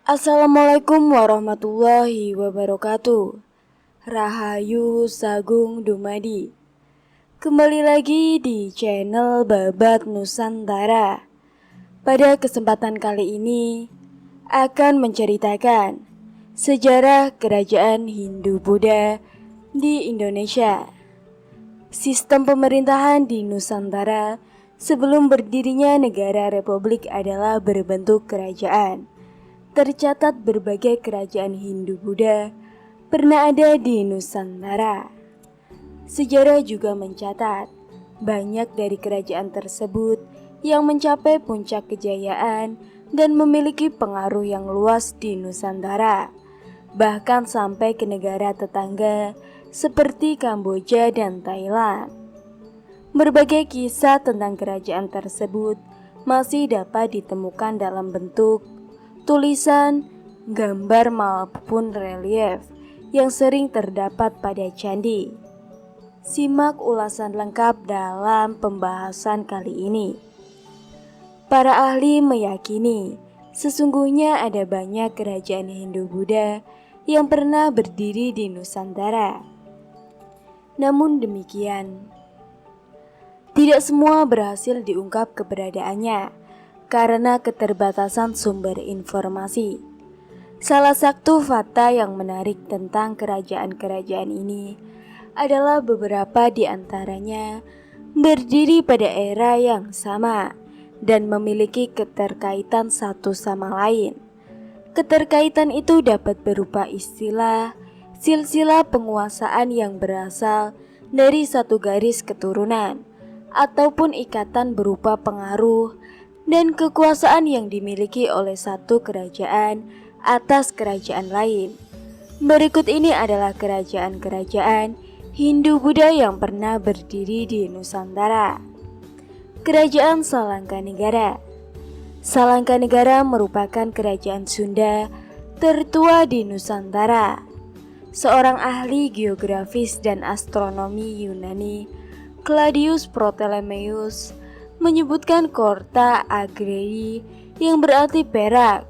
Assalamualaikum warahmatullahi wabarakatuh. Rahayu Sagung Dumadi. Kembali lagi di channel Babat Nusantara. Pada kesempatan kali ini akan menceritakan sejarah kerajaan Hindu-Buddha di Indonesia. Sistem pemerintahan di Nusantara sebelum berdirinya negara republik adalah berbentuk kerajaan. Tercatat berbagai kerajaan Hindu-Buddha pernah ada di Nusantara. Sejarah juga mencatat banyak dari kerajaan tersebut yang mencapai puncak kejayaan dan memiliki pengaruh yang luas di Nusantara, bahkan sampai ke negara tetangga seperti Kamboja dan Thailand. Berbagai kisah tentang kerajaan tersebut masih dapat ditemukan dalam bentuk tulisan, gambar maupun relief yang sering terdapat pada candi. Simak ulasan lengkap dalam pembahasan kali ini. Para ahli meyakini sesungguhnya ada banyak kerajaan Hindu-Buddha yang pernah berdiri di Nusantara. Namun demikian, tidak semua berhasil diungkap keberadaannya karena keterbatasan sumber informasi. Salah satu fakta yang menarik tentang kerajaan-kerajaan ini adalah beberapa di antaranya berdiri pada era yang sama dan memiliki keterkaitan satu sama lain. Keterkaitan itu dapat berupa istilah, silsilah penguasaan yang berasal dari satu garis keturunan, ataupun ikatan berupa pengaruh dan kekuasaan yang dimiliki oleh satu kerajaan atas kerajaan lain. Berikut ini adalah kerajaan-kerajaan Hindu-Buddha yang pernah berdiri di Nusantara. Kerajaan Salangkanegara. Salangkanegara merupakan kerajaan Sunda tertua di Nusantara. Seorang ahli geografis dan astronomi Yunani, Claudius Ptolemaeus, menyebutkan kota Agrei yang berarti perak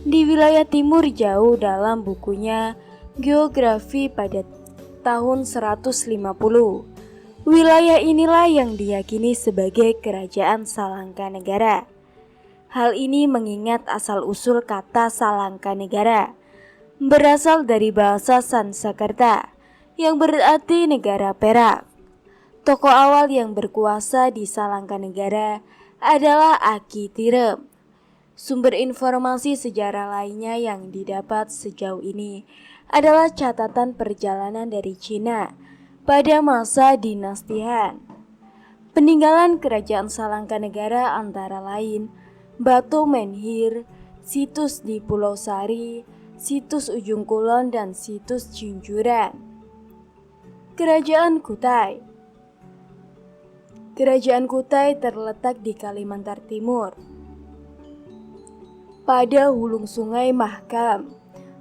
di wilayah timur jauh dalam bukunya Geografi pada tahun 150. Wilayah inilah yang diyakini sebagai kerajaan Salangkanegara. Hal ini mengingat asal-usul kata Salangkanegara berasal dari bahasa Sanskerta yang berarti negara perak. Tokoh awal yang berkuasa di Salangkanegara adalah Aki Tirem. Sumber informasi sejarah lainnya yang didapat sejauh ini adalah catatan perjalanan dari Cina pada masa dinasti Han. Peninggalan kerajaan Salangkanegara antara lain Batu Menhir, situs di Pulau Sari, situs Ujung Kulon, dan situs Jinjuran. Kerajaan Kutai. Kerajaan Kutai terletak di Kalimantan Timur, pada hulu sungai Mahakam,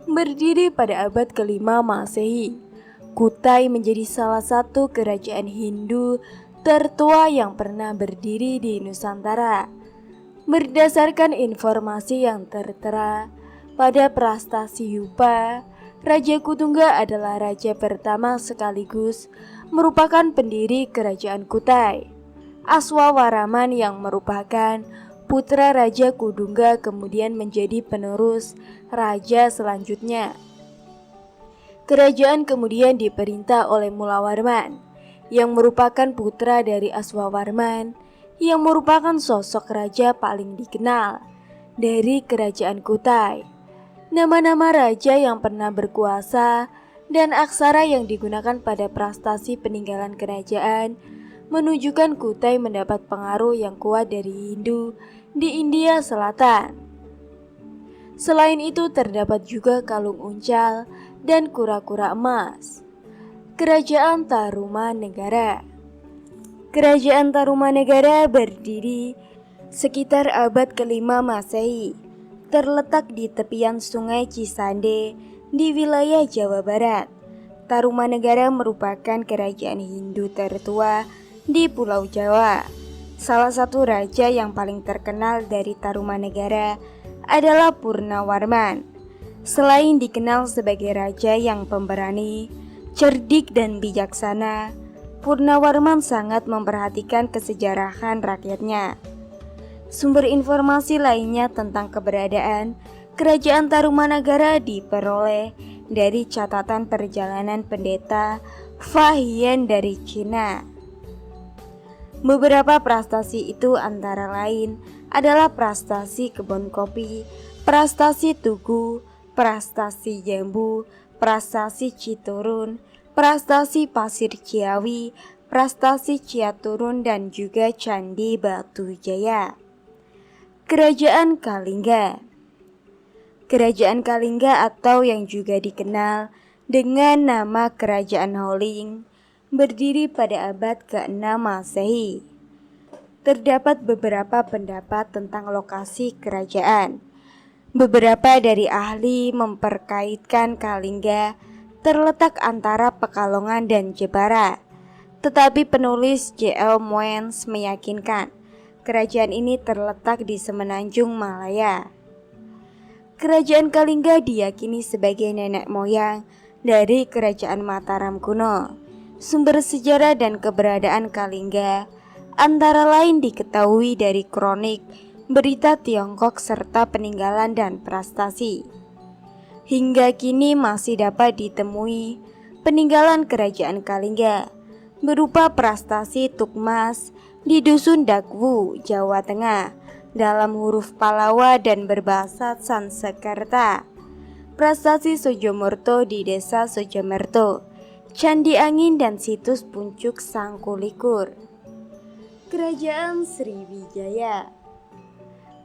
berdiri pada abad ke-5 Masehi. Kutai menjadi salah satu kerajaan Hindu tertua yang pernah berdiri di Nusantara. Berdasarkan informasi yang tertera pada Prastasi Yupa, Raja Kutungga adalah raja pertama sekaligus merupakan pendiri kerajaan Kutai. Aswawaraman yang merupakan putra Raja Kudungga kemudian menjadi penerus raja selanjutnya. Kerajaan kemudian diperintah oleh Mulawarman yang merupakan putra dari Aswawarman yang merupakan sosok raja paling dikenal dari kerajaan Kutai. Nama-nama raja yang pernah berkuasa dan aksara yang digunakan pada prastasi peninggalan kerajaan menunjukkan Kutai mendapat pengaruh yang kuat dari Hindu di India Selatan. Selain itu terdapat juga kalung uncal dan kura-kura emas. Kerajaan Tarumanegara. Kerajaan Tarumanegara berdiri sekitar abad ke-5 Masehi. Terletak di tepian sungai Cisande di wilayah Jawa Barat. Tarumanegara merupakan kerajaan Hindu tertua di Pulau Jawa. Salah satu raja yang paling terkenal dari Tarumanegara adalah Purnawarman. Selain dikenal sebagai raja yang pemberani, cerdik dan bijaksana, Purnawarman sangat memperhatikan kesejarahan rakyatnya. Sumber informasi lainnya tentang keberadaan Kerajaan Tarumanagara diperoleh dari catatan perjalanan pendeta Fa Hien dari Cina. Beberapa prestasi itu antara lain adalah prestasi kebun kopi, prestasi tugu, prestasi jambu, prestasi Citurun, prestasi Pasir Ciawi, prestasi Ciaturun, dan juga Candi Batu Jaya. Kerajaan Kalingga. Kerajaan Kalingga atau yang juga dikenal dengan nama Kerajaan Holing berdiri pada abad ke-6 Masehi. Terdapat beberapa pendapat tentang lokasi kerajaan. Beberapa dari ahli memperkaitkan Kalingga terletak antara Pekalongan dan Jepara. Tetapi penulis J.L. Moens meyakinkan kerajaan ini terletak di semenanjung Malaya. Kerajaan Kalingga diyakini sebagai nenek moyang dari Kerajaan Mataram kuno. Sumber sejarah dan keberadaan Kalingga antara lain diketahui dari kronik, berita Tiongkok, serta peninggalan dan prestasi. Hingga kini masih dapat ditemui peninggalan Kerajaan Kalingga berupa prestasi Tukmas di Dusun Dakwu, Jawa Tengah dalam huruf Palawa dan berbahasa Sansekerta, prestasi Sojomorto di Desa Sojomerto, Candi Angin, dan situs Puncuk Sangkulikur. Kerajaan Sriwijaya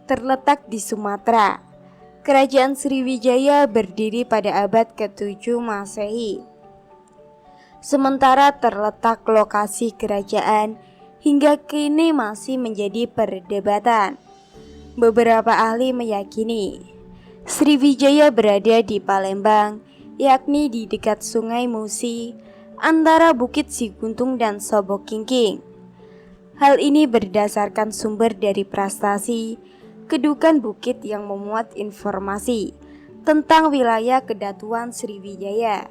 terletak di Sumatera. Kerajaan Sriwijaya berdiri pada abad ke-7 Masehi. Sementara terletak lokasi kerajaan hingga kini masih menjadi perdebatan. Beberapa ahli meyakini Sriwijaya berada di Palembang, yakni di dekat Sungai Musi, antara Bukit Siguntung dan Sobokingking. Hal ini berdasarkan sumber dari prestasi kedukan bukit yang memuat informasi tentang wilayah kedatuan Sriwijaya.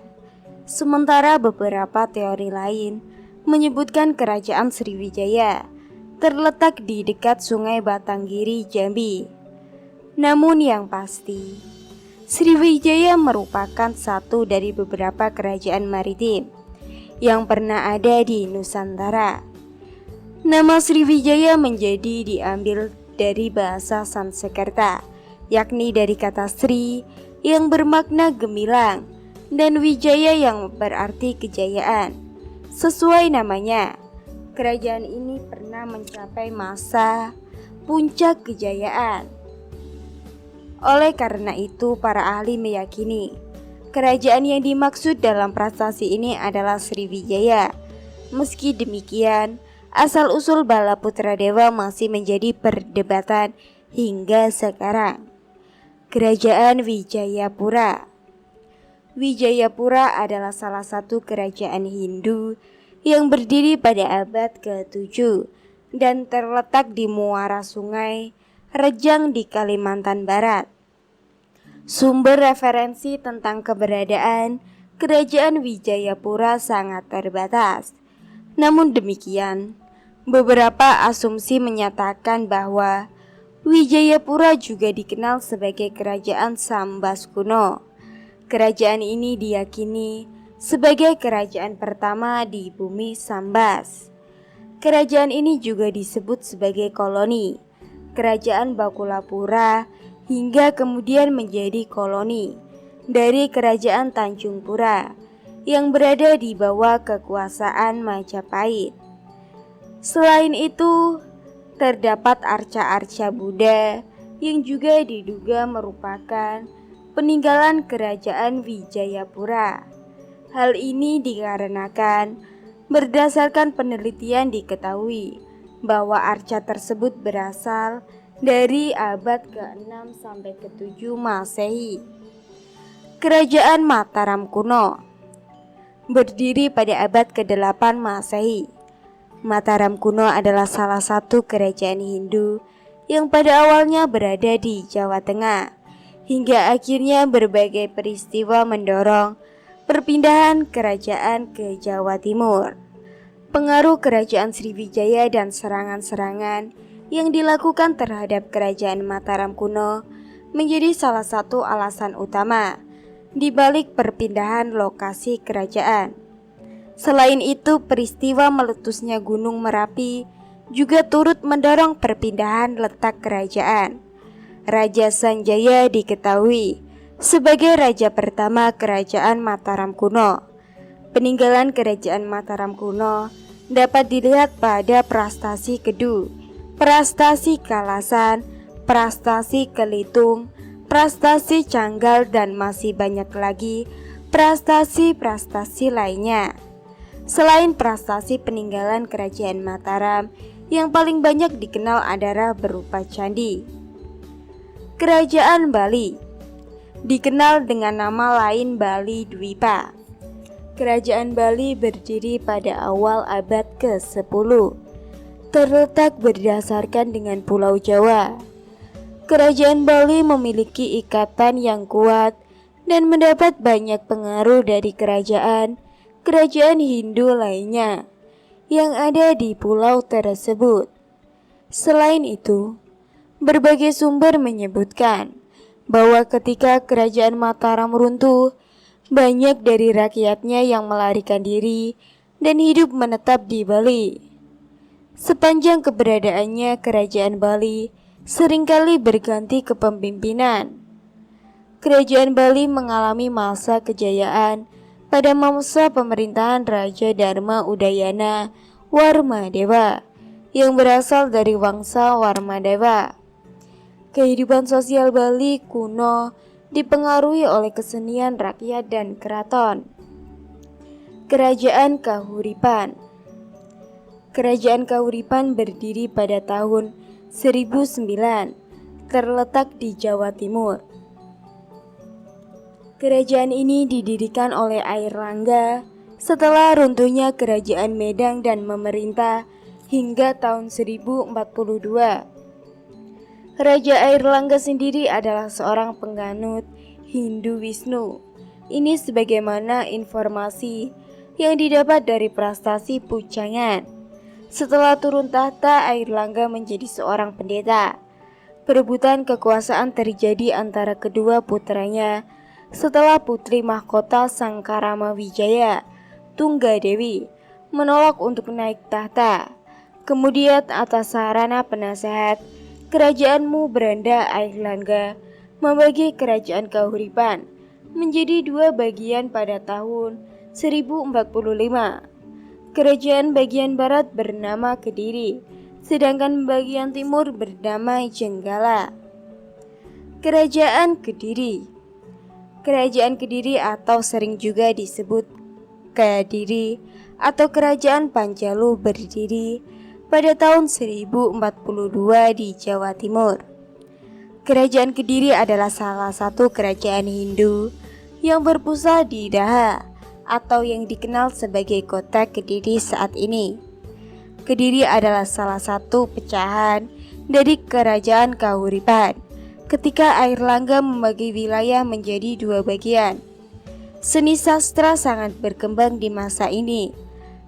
Sementara beberapa teori lain menyebutkan kerajaan Sriwijaya terletak di dekat Sungai Batanggiri, Jambi. Namun yang pasti, Sriwijaya merupakan satu dari beberapa kerajaan maritim yang pernah ada di Nusantara. Nama Sriwijaya menjadi diambil dari bahasa Sansekerta, yakni dari kata Sri yang bermakna gemilang dan Wijaya yang berarti kejayaan. Sesuai namanya, kerajaan ini pernah mencapai masa puncak kejayaan. Oleh karena itu, para ahli meyakini kerajaan yang dimaksud dalam prestasi ini adalah Sriwijaya. Meski demikian, asal-usul Bala Putradewa masih menjadi perdebatan hingga sekarang. Kerajaan Wijayapura. Wijayapura adalah salah satu kerajaan Hindu yang berdiri pada abad ke-7 dan terletak di muara sungai Rejang di Kalimantan Barat. Sumber referensi tentang keberadaan kerajaan Wijayapura sangat terbatas. Namun demikian, beberapa asumsi menyatakan bahwa Wijayapura juga dikenal sebagai kerajaan Sambas kuno. Kerajaan ini diyakini sebagai kerajaan pertama di bumi Sambas. Kerajaan ini juga disebut sebagai koloni Kerajaan Bakulapura hingga kemudian menjadi koloni dari Kerajaan Tanjung Pura yang berada di bawah kekuasaan Majapahit. Selain itu, terdapat arca-arca Buddha yang juga diduga merupakan peninggalan kerajaan Wijayapura. Hal ini dikarenakan berdasarkan penelitian diketahui bahwa arca tersebut berasal dari abad ke-6 sampai ke-7 Masehi. Kerajaan Mataram kuno berdiri pada abad ke-8 Masehi. Mataram kuno adalah salah satu kerajaan Hindu yang pada awalnya berada di Jawa Tengah hingga akhirnya berbagai peristiwa mendorong perpindahan kerajaan ke Jawa Timur. Pengaruh kerajaan Sriwijaya dan serangan-serangan yang dilakukan terhadap kerajaan Mataram kuno menjadi salah satu alasan utama di balik perpindahan lokasi kerajaan. Selain itu, peristiwa meletusnya Gunung Merapi juga turut mendorong perpindahan letak kerajaan. Raja Sanjaya diketahui sebagai raja pertama kerajaan Mataram kuno. Peninggalan kerajaan Mataram kuno dapat dilihat pada Prastasi Kedu, Prastasi Kalasan, Prastasi Kelitung, Prastasi Canggal, dan masih banyak lagi prastasi-prastasi lainnya. Selain prastasi peninggalan kerajaan Mataram, yang paling banyak dikenal adalah berupa candi. Kerajaan Bali dikenal dengan nama lain Bali Dwipa. Kerajaan Bali berdiri pada awal abad ke-10. Terletak berdasarkan dengan Pulau Jawa. Kerajaan Bali memiliki ikatan yang kuat dan mendapat banyak pengaruh dari kerajaan Hindu lainnya yang ada di pulau tersebut. Selain itu, berbagai sumber menyebutkan bahwa ketika kerajaan Mataram runtuh, banyak dari rakyatnya yang melarikan diri dan hidup menetap di Bali. Sepanjang keberadaannya, kerajaan Bali seringkali berganti kepemimpinan. Kerajaan Bali mengalami masa kejayaan pada masa pemerintahan Raja Dharma Udayana Warmadewa yang berasal dari Wangsa Warmadewa. Kehidupan sosial Bali kuno dipengaruhi oleh kesenian rakyat dan keraton. Kerajaan Kahuripan. Kerajaan Kahuripan berdiri pada tahun 1009, terletak di Jawa Timur. Kerajaan ini didirikan oleh Airlangga setelah runtuhnya kerajaan Medang dan memerintah hingga tahun 1042. Raja Airlangga sendiri adalah seorang penganut Hindu Wisnu. Ini sebagaimana informasi yang didapat dari Prastasi Pujangan. Setelah turun tahta, Airlangga menjadi seorang pendeta. Perebutan kekuasaan terjadi antara kedua putranya setelah putri mahkota Sangkarama Wijaya, Tunggadewi, menolak untuk naik tahta. Kemudian atas sarana penasehat kerajaanmu Beranda, Airlangga membagi kerajaan Kahuripan menjadi dua bagian pada tahun 1045. Kerajaan bagian barat bernama Kediri, sedangkan bagian timur bernama Jenggala. Kerajaan Kediri. Kerajaan Kediri atau sering juga disebut Kediri atau Kerajaan Panjalu berdiri pada tahun 1042 di Jawa Timur. Kerajaan Kediri adalah salah satu kerajaan Hindu yang berpusat di Daha atau yang dikenal sebagai kota Kediri saat ini. Kediri adalah salah satu pecahan dari Kerajaan Kahuripan ketika Airlangga membagi wilayah menjadi dua bagian. Seni sastra sangat berkembang di masa ini.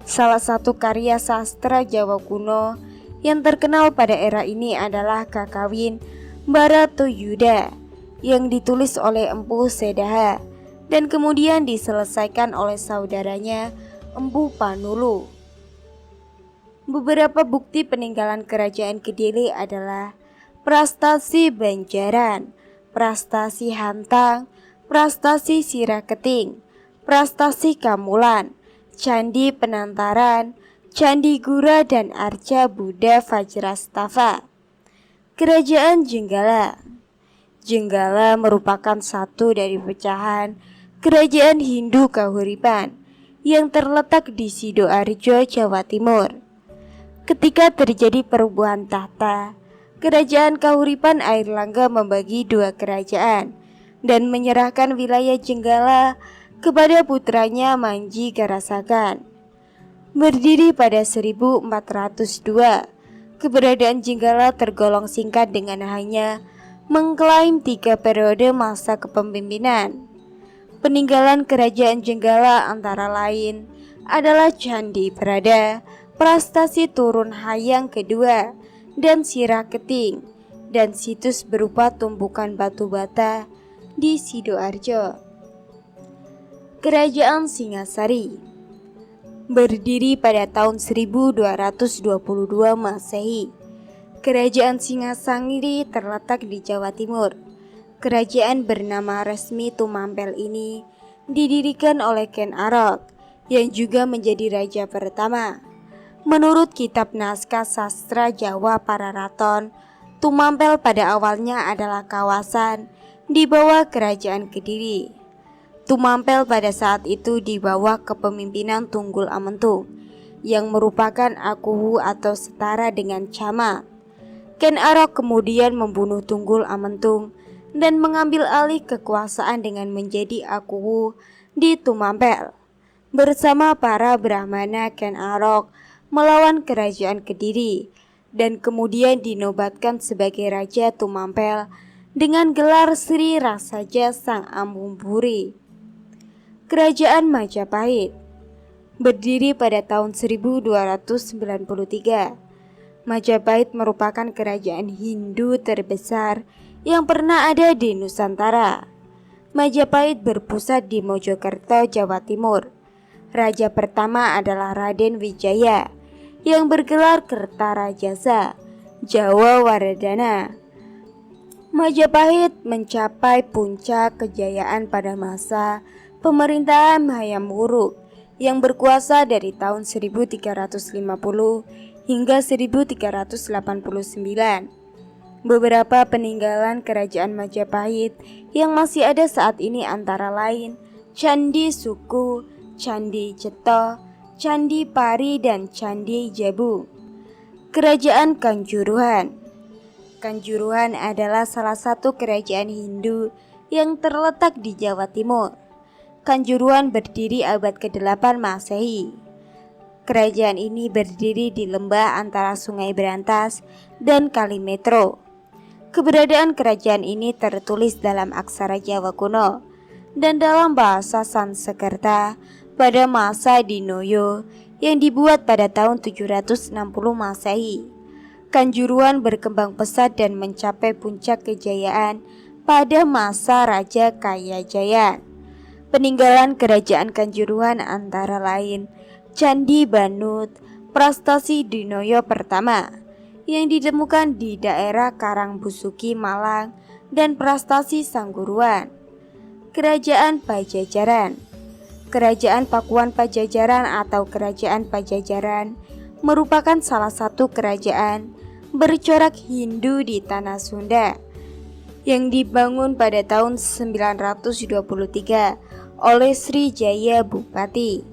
Salah satu karya sastra Jawa kuno yang terkenal pada era ini adalah Kakawin Baratayuda yang ditulis oleh Empu Sedaha dan kemudian diselesaikan oleh saudaranya Empu Panulu. Beberapa bukti peninggalan kerajaan Kediri adalah Prastasi Banjaran, Prastasi Hantang, Prastasi Siraketing, Prastasi Kamulan, Candi Penantaran, Candi Gura, dan Arca Buddha Vajrastafa. Kerajaan Jenggala. Jenggala merupakan satu dari pecahan kerajaan Hindu Kahuripan yang terletak di Sidoarjo, Jawa Timur. Ketika terjadi perubahan tahta, Kerajaan Kahuripan Airlangga membagi dua kerajaan dan menyerahkan wilayah Jenggala kepada putranya Manji Garasakan. Berdiri pada 1402, keberadaan Jenggala tergolong singkat dengan hanya mengklaim 3 periode masa kepemimpinan. Peninggalan kerajaan Jenggala antara lain adalah Candi Brada, Prastasi Turun Hayang kedua, dan Sirah Keting, dan situs berupa tumpukan batu bata di Sidoarjo. Kerajaan Singasari berdiri pada tahun 1222 Masehi. Kerajaan Singasari terletak di Jawa Timur. Kerajaan bernama resmi Tumampel ini didirikan oleh Ken Arok yang juga menjadi raja pertama. Menurut kitab naskah sastra Jawa Pararaton, Tumampel pada awalnya adalah kawasan di bawah kerajaan Kediri. Tumampel pada saat itu di bawah kepemimpinan Tunggul Amentung yang merupakan akuhu atau setara dengan camat. Ken Arok kemudian membunuh Tunggul Amentung dan mengambil alih kekuasaan dengan menjadi akuhu di Tumampel. Bersama para Brahmana, Ken Arok melawan kerajaan Kediri dan kemudian dinobatkan sebagai Raja Tumampel dengan gelar Sri Rasaja Sang Ambumburi. Kerajaan Majapahit berdiri pada tahun 1293. Majapahit merupakan kerajaan Hindu terbesar yang pernah ada di Nusantara. Majapahit berpusat di Mojokerto, Jawa Timur. Raja pertama adalah Raden Wijaya yang bergelar Kertarajasa Jawa Wardana. Majapahit mencapai puncak kejayaan pada masa pemerintahan Hayam Wuruk yang berkuasa dari tahun 1350 hingga 1389. Beberapa peninggalan kerajaan Majapahit yang masih ada saat ini antara lain Candi Suku, Candi Ceto, Candi Pari, dan Candi Jabung. Kerajaan Kanjuruhan. Kanjuruhan adalah salah satu kerajaan Hindu yang terletak di Jawa Timur. Kanjuruhan berdiri abad ke-8 Masehi. Kerajaan ini berdiri di lembah antara Sungai Berantas dan Kali Metro. Keberadaan kerajaan ini tertulis dalam aksara Jawa kuno dan dalam bahasa Sanskerta pada masa Dinoyo yang dibuat pada tahun 760 Masehi. Kanjuruhan berkembang pesat dan mencapai puncak kejayaan pada masa Raja Kayajaya. Peninggalan kerajaan Kanjuruhan antara lain Candi Banut, Prastasi Dinoyo pertama yang ditemukan di daerah Karangbusuki, Malang, dan Prastasi Sangguruan. Kerajaan Pajajaran. Kerajaan Pakuan Pajajaran atau Kerajaan Pajajaran merupakan salah satu kerajaan bercorak Hindu di tanah Sunda yang dibangun pada tahun 923 oleh Sri Jaya Bupati.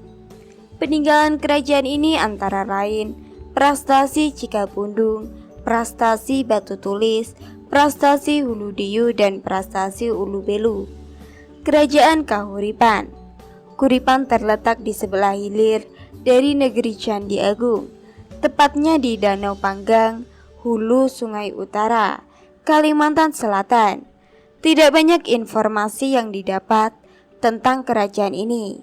Peninggalan kerajaan ini antara lain Prastasi Cikapundung, Prastasi Batu Tulis, Prastasi Huludiyu, dan Prastasi Ulubelu. Kerajaan Kahuripan. Kuripan terletak di sebelah hilir dari negeri Candi Agung, tepatnya di Danau Panggang, hulu Sungai Utara, Kalimantan Selatan. Tidak banyak informasi yang didapat tentang kerajaan ini.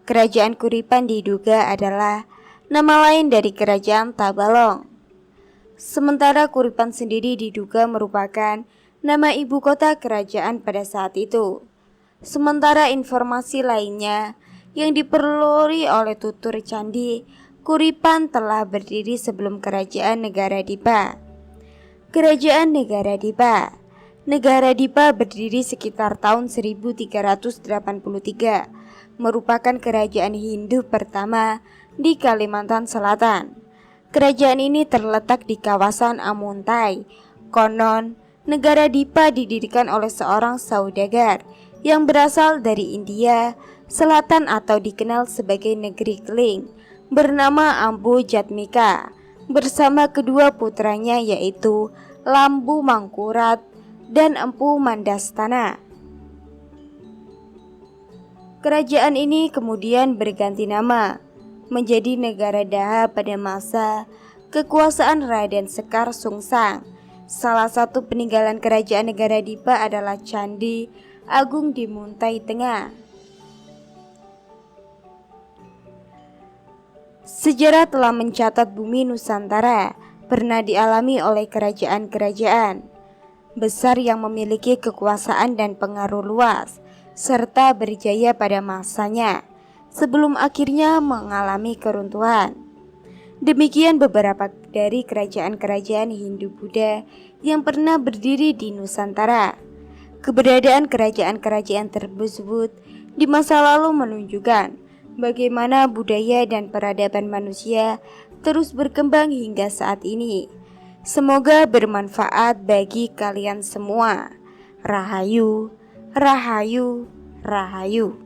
Kerajaan Kuripan diduga adalah nama lain dari Kerajaan Tabalong. Sementara Kuripan sendiri diduga merupakan nama ibu kota kerajaan pada saat itu. Sementara informasi lainnya yang diperoleh oleh tutur candi, Kuripan telah berdiri sebelum Kerajaan Negara Dipa. Kerajaan Negara Dipa. Negara Dipa berdiri sekitar tahun 1383, merupakan kerajaan Hindu pertama di Kalimantan Selatan. Kerajaan ini terletak di kawasan Amuntai. Konon, negara Dipa didirikan oleh seorang saudagar yang berasal dari India Selatan atau dikenal sebagai negeri Keling, bernama Ambu Jatmika, bersama kedua putranya yaitu Lambu Mangkurat dan Empu Mandastana. Kerajaan ini kemudian berganti nama menjadi Negara Daha pada masa kekuasaan Raden Sekar Sungsang Salah satu peninggalan kerajaan negara Dipa adalah Candi Agung di Muntai Tengah. Sejarah telah mencatat bumi Nusantara pernah dialami oleh kerajaan-kerajaan besar yang memiliki kekuasaan dan pengaruh luas, serta berjaya pada masanya, sebelum akhirnya mengalami keruntuhan. Demikian beberapa dari kerajaan-kerajaan Hindu-Buddha yang pernah berdiri di Nusantara. Keberadaan kerajaan-kerajaan tersebut di masa lalu menunjukkan bagaimana budaya dan peradaban manusia terus berkembang hingga saat ini. Semoga bermanfaat bagi kalian semua. Rahayu, rahayu, rahayu.